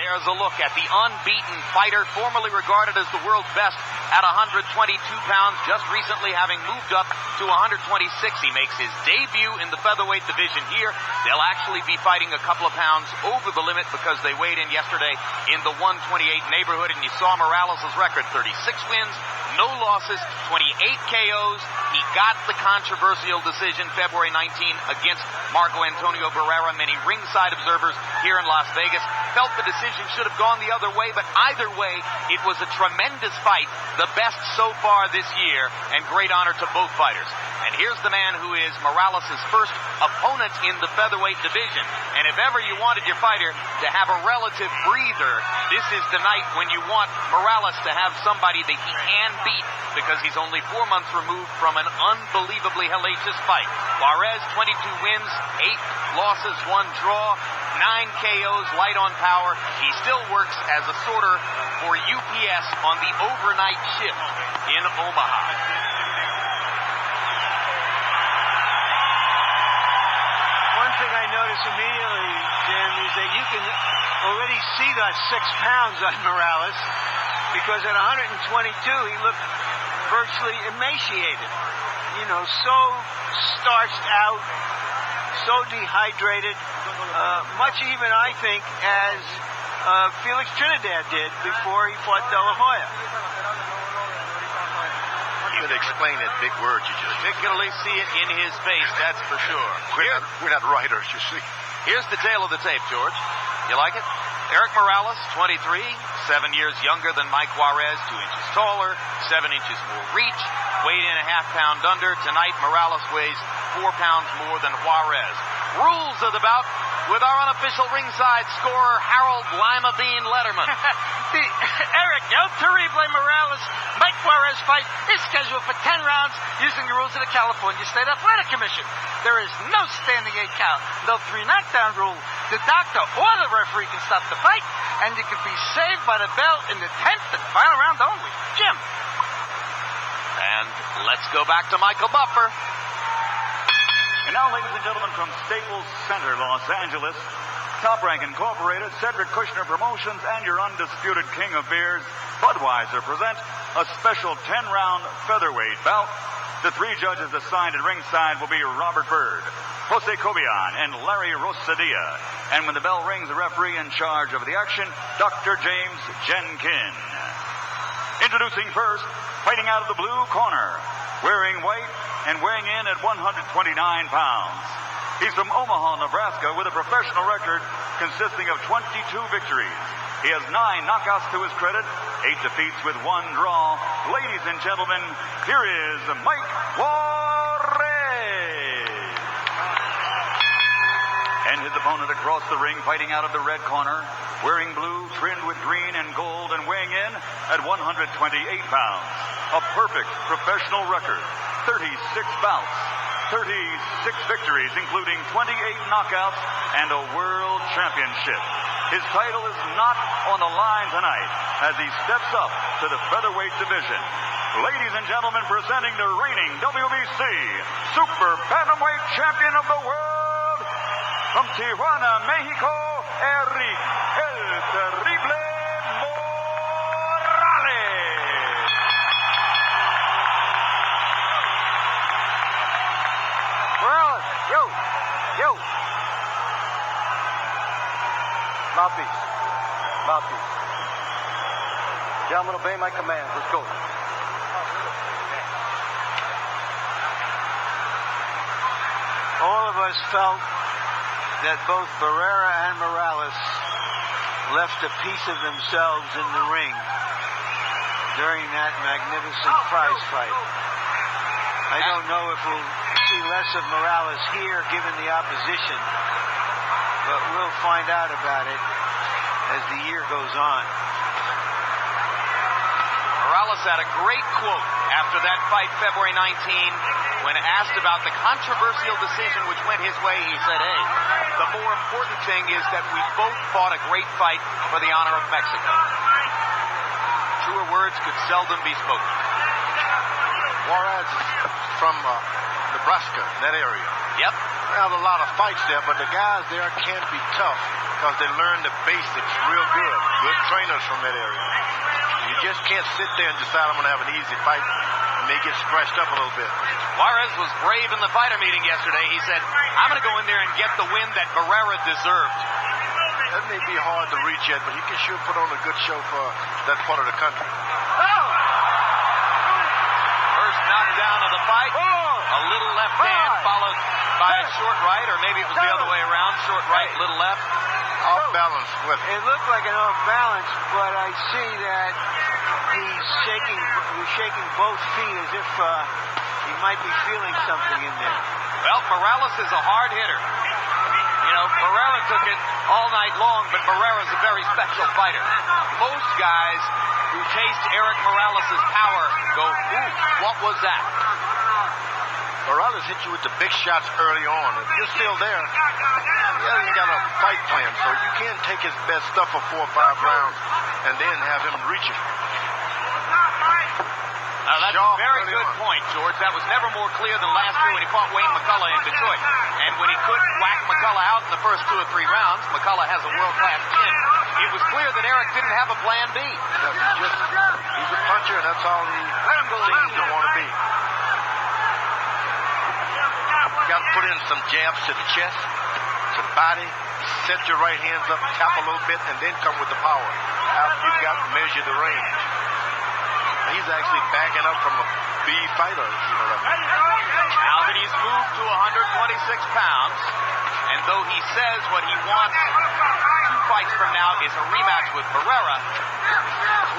There's a look at the unbeaten fighter, formerly regarded as the world's best at 122 pounds, just recently having moved up to 126. He makes his debut in the featherweight division here. They'll actually be fighting a couple of pounds over the limit because they weighed in yesterday in the 128 neighborhood, and you saw Morales' record, 36 wins, no losses, 28 KOs. He got the controversial decision February 19 against Marco Antonio Barrera. Many ringside observers here in Las Vegas felt the decision should have gone the other way, but either way, it was a tremendous fight, the best so far this year, and great honor to both fighters. And here's the man who is Morales' first opponent in the featherweight division. And if ever you wanted your fighter to have a relative breather, this is the night when you want Morales to have somebody that he can beat, because he's only 4 months removed from an unbelievably hellacious fight. Juarez, 22 wins, 8 losses, 1 draw, 9 KOs, light on power. He still works as a sorter for UPS on the overnight shift in Omaha. One thing I noticed immediately, Jim, is that you can already see that 6 pounds on Morales, because at 122 he looked virtually emaciated. You know, so starched out, so dehydrated, much even, I think, as Felix Trinidad did before he fought De La Hoya. You could explain in big words, you just particularly see it in his face, that's for sure. We're not writers, you see. Here's the tail of the tape, George. You like it? Erik Morales, 23, 7 years younger than Mike Juarez, 2 inches taller, 7 inches more reach, weighed in a half-pound under. Tonight, Morales weighs 4 pounds more than Juarez. Rules of the bout with our unofficial ringside scorer, Harold Lima Bean Letterman. Erik, El Terrible Morales Mike Juarez fight is scheduled for 10 rounds using the rules of the California State Athletic Commission. There is no standing 8 count, no 3 knockdown rule. The doctor or the referee can stop the fight, and you can be saved by the bell in the 10th and final round only. Jim. And let's go back to Michael Buffer. And now, ladies and gentlemen, from Staples Center, Los Angeles, Top Rank Incorporated, Cedric Kushner Promotions, and your undisputed king of beers, Budweiser, present a special 10-round featherweight bout. The 3 judges assigned at ringside will be Robert Byrd, Jose Cobian, and Larry Rosadia. And when the bell rings, the referee in charge of the action, Dr. James Jenkin. Introducing first, fighting out of the blue corner, wearing white and weighing in at 129 pounds. He's from Omaha, Nebraska, with a professional record consisting of 22 victories. He has 9 knockouts to his credit, 8 defeats with 1 draw. Ladies and gentlemen, here is Mike Juarez. And his opponent across the ring, fighting out of the red corner, wearing blue, trimmed with green and gold, and weighing in at 128 pounds. A perfect professional record, 36 bouts, 36 victories, including 28 knockouts and a world championship. His title is not on the line tonight as he steps up to the featherweight division. Ladies and gentlemen, presenting the reigning WBC Super Bantamweight Champion of the world, from Tijuana, Mexico, Erik El Terrible Morales. Morales, yo. Mouthpiece. Gentlemen, obey my commands. Let's go. All of us felt that both Barrera and Morales left a piece of themselves in the ring during that magnificent prize fight. I don't know if we'll see less of Morales here given the opposition, but we'll find out about it as the year goes on. Morales had a great quote after that fight February 19 when asked about the controversial decision which went his way. He said, hey, the more important thing is that we both fought a great fight for the honor of Mexico. Truer words could seldom be spoken. Juarez is from Nebraska, that area. Yep. Well, a lot of fights there, but the guys there can't be tough because they learn the basics real good. Good trainers from that area. You just can't sit there and decide I'm going to have an easy fight and they get scratched up a little bit. Juarez was brave in the fighter meeting yesterday. He said, I'm going to go in there and get the win that Barrera deserved. That may be hard to reach yet, but he can sure put on a good show for that part of the country. First knockdown of the fight. A little left hand followed by a short right, or maybe it was the other way around. Short right, little left. Off balance with it. It looked like an off balance, but I see that he's shaking both feet as if he might be feeling something in there. Well, Morales is a hard hitter. You know, Barrera took it all night long, but Barrera's a very special fighter. Most guys who taste Erik Morales' power go, ooh, what was that? Morales hit you with the big shots early on. If you're still there, he hasn't got a fight plan, so you can't take his best stuff for 4 or 5 rounds and then have him reaching. Now, that's a very good point, George. That was never more clear than last year when he fought Wayne McCullough in Detroit. And when he couldn't whack McCullough out in the first 2 or 3 rounds, McCullough has a world-class chin. It was clear that Erik didn't have a plan B. He's a puncher, and that's all he seems to want to be. Got to put in some jabs to the chest, to the body, set your right hands up, tap a little bit, and then come with the power after you've got to measure the range. He's actually backing up from a B fighter, you know what I mean. Now that he's moved to 126 pounds, and though he says what he wants 2 fights from now is a rematch with Barrera,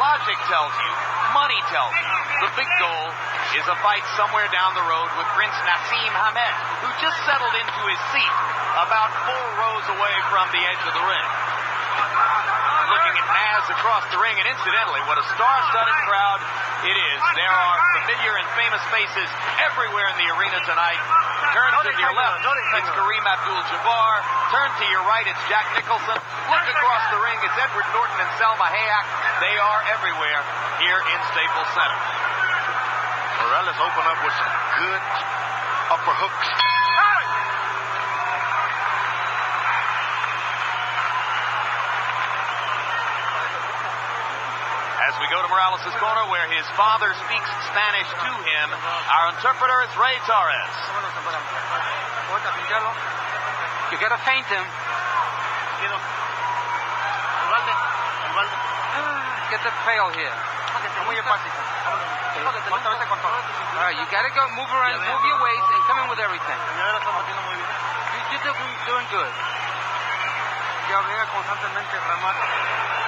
logic tells you, money tells you, the big goal is a fight somewhere down the road with Prince Nassim Hamed, who just settled into his seat about 4 rows away from the edge of the ring. Looking at Naz across the ring, and incidentally, what a star-studded crowd it is. There are familiar and famous faces everywhere in the arena tonight. Turn to your left, it's Kareem Abdul-Jabbar. Turn to your right, it's Jack Nicholson. Look across the ring, it's Edward Norton and Selma Hayek. They are everywhere here in Staples Center. Morales opened up with some good upper hooks. As we go to Morales' corner, where his father speaks Spanish to him, our interpreter is Ray Torres. You gotta feint him. Get the trail here. All right, you gotta go move around, move your waist, and come in with everything. You're doing good.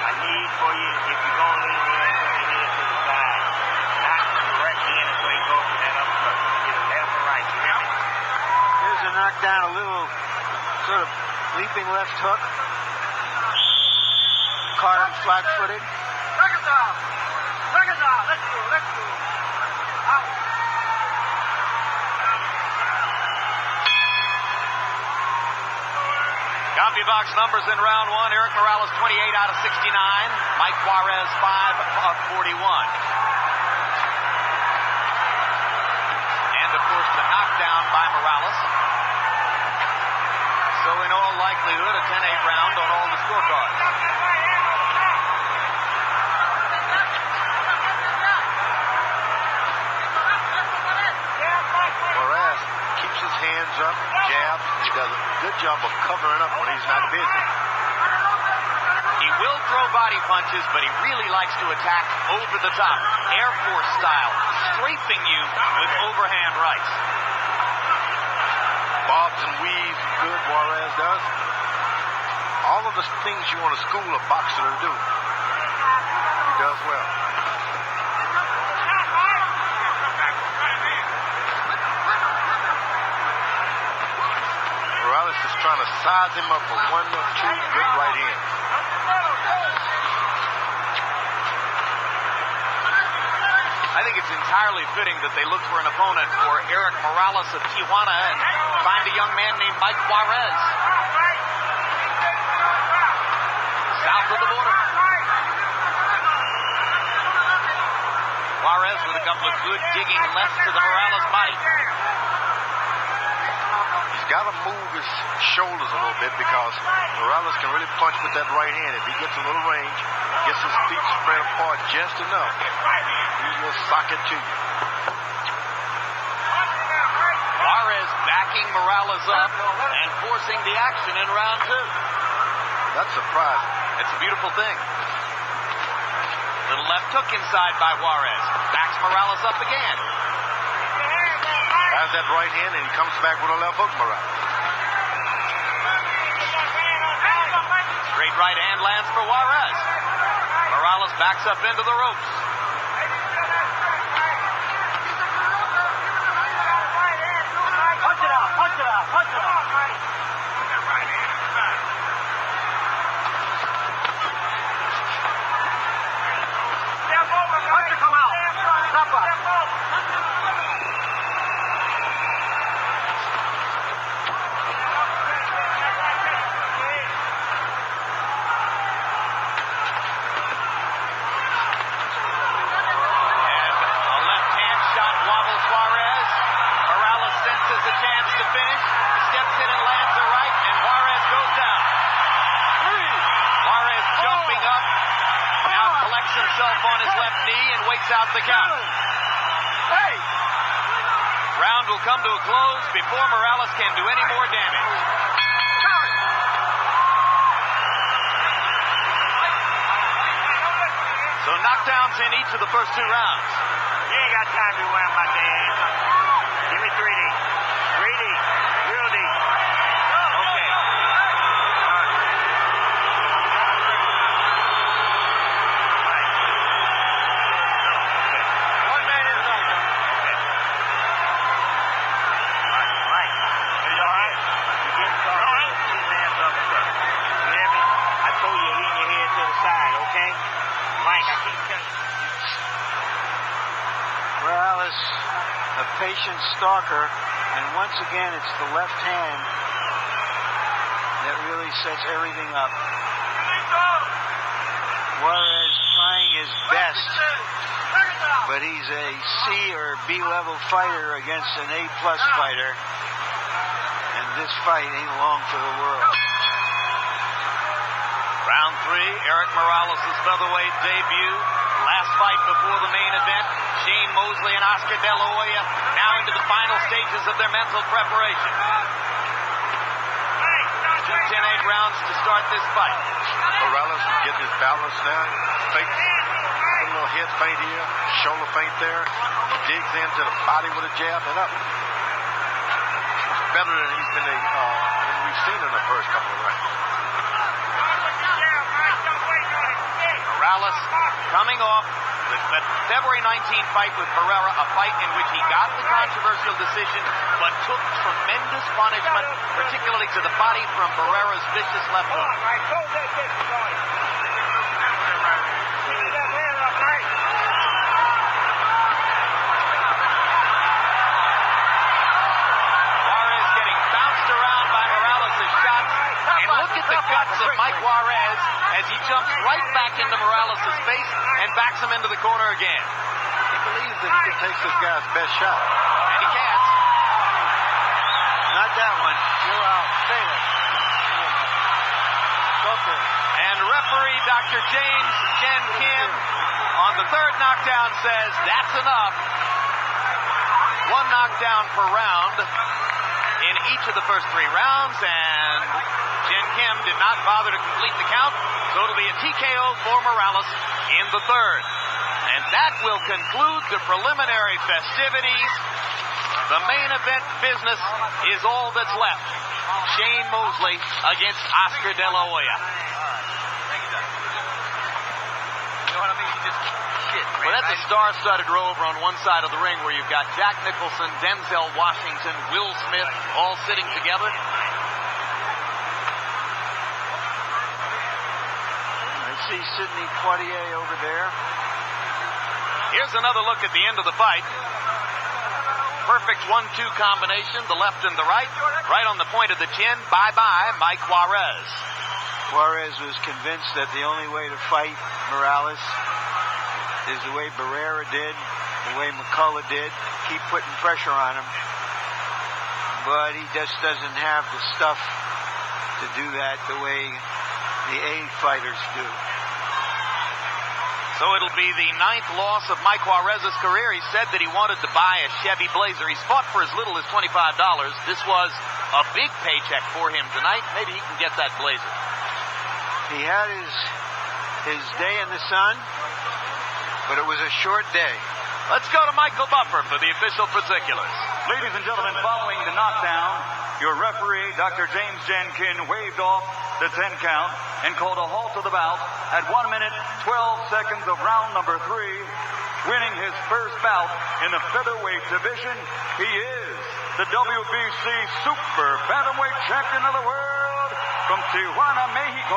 I need for you, if you're going to lean your ankle to the side, not directly in it so you go for that uppercut. Either left or right, you hear me? There's a knockdown, a little sort of leaping left hook. Caught him flat-footed. Let's go. Out. CompuBox numbers in round 1. Erik Morales, 28 out of 69. Mike Juarez, 5 of 41. And, of course, the knockdown by Morales. So, in all likelihood, a 10-8 round on all the scorecards. Juarez keeps his hands up, jabs. He does a good job of covering up when he's not busy. He will throw body punches, but he really likes to attack over the top, Air Force style, strafing you with overhand rights. Bobs and weaves, good Juarez does. All of the things you want to school a boxer to do, he does well. Morales is trying to size him up with 1 or 2 good right hands. I think it's entirely fitting that they look for an opponent for Erik Morales of Tijuana and find a young man named Mike Juarez. South of the border. Juarez with a couple of good digging lefts to the Morales body. He's got to move his shoulders a little bit because Morales can really punch with that right hand. If he gets a little range, gets his feet spread apart just enough, he will sock it to you. Juarez backing Morales up and forcing the action in round 2. That's surprising. It's a beautiful thing. Little left hook inside by Juarez. Backs Morales up again. Has that right hand and he comes back with a left hook, Morales. Straight right hand lands for Juarez. Morales backs up into the ropes. Punch it out, punch it out, punch it out. Punch it come out. Stop up. Out the count. Hey! Round will come to a close before Morales can do any more damage. So knockdowns in each of the first 2 rounds. You ain't got time to wham my dad. Give me 3D. 3D. Real D. Okay. Morales, a patient stalker, and once again it's the left hand that really sets everything up. Juarez trying his best, but he's a C or B level fighter against an A+ fighter, and this fight ain't long for the world. Round 3, Erik Morales' featherweight debut. Last fight before the main event. Shane Mosley and Oscar De La Hoya now into the final stages of their mental preparation. 2 10-8 rounds to start this fight. Morales is getting his balance now. Fake, a little head feint here, shoulder feint there. Digs into the body with a jab and up. Better than we've seen in the first couple of rounds. Morales coming off the February 19 fight with Pereira, a fight in which he got the controversial decision but took tremendous punishment, particularly to the body from Pereira's vicious left hook. Juarez getting bounced around by Morales' shots, and look at the guts of Mike Juarez as he jumps right back into Morales' face and backs him into the corner again. He believes that he can take this guy's best shot. And he can't. Not that one. You're out. Stay there. Okay. And referee Dr. James Jen Kim on the 3rd knockdown says that's enough. 1 knockdown per round in each of the first 3 rounds, and Jen Kim did not bother to complete the count, so it'll be a TKO for Morales in the 3rd. And that will conclude the preliminary festivities. The main event business is all that's left. Shane Mosley against Oscar De La Hoya. You know what I mean? You just shit. Well, that's a star-studded row over on one side of the ring where you've got Jack Nicholson, Denzel Washington, Will Smith all sitting together. I see Sidney Poitier over there. Here's another look at the end of the fight. Perfect 1-2 combination, the left and the right. Right on the point of the chin. Bye-bye, Mike Juarez. Juarez was convinced that the only way to fight Morales is the way Barrera did, the way McCullough did. Keep putting pressure on him. but he just doesn't have the stuff to do that the way the A fighters do. So it'll be the 9th loss of Mike Juarez's career. He said that he wanted to buy a Chevy Blazer. He's fought for as little as $25. This was a big paycheck for him tonight. Maybe he can get that Blazer. He had his day in the sun, but it was a short day. Let's go to Michael Buffer for the official particulars. Ladies and gentlemen, following the knockdown, your referee, Dr. James Jenkin, waved off the 10 count and called a halt to the bout at 1 minute, 12 seconds of round number 3, winning his first bout in the featherweight division. He is the WBC Super Bantamweight Champion of the World from Tijuana, Mexico.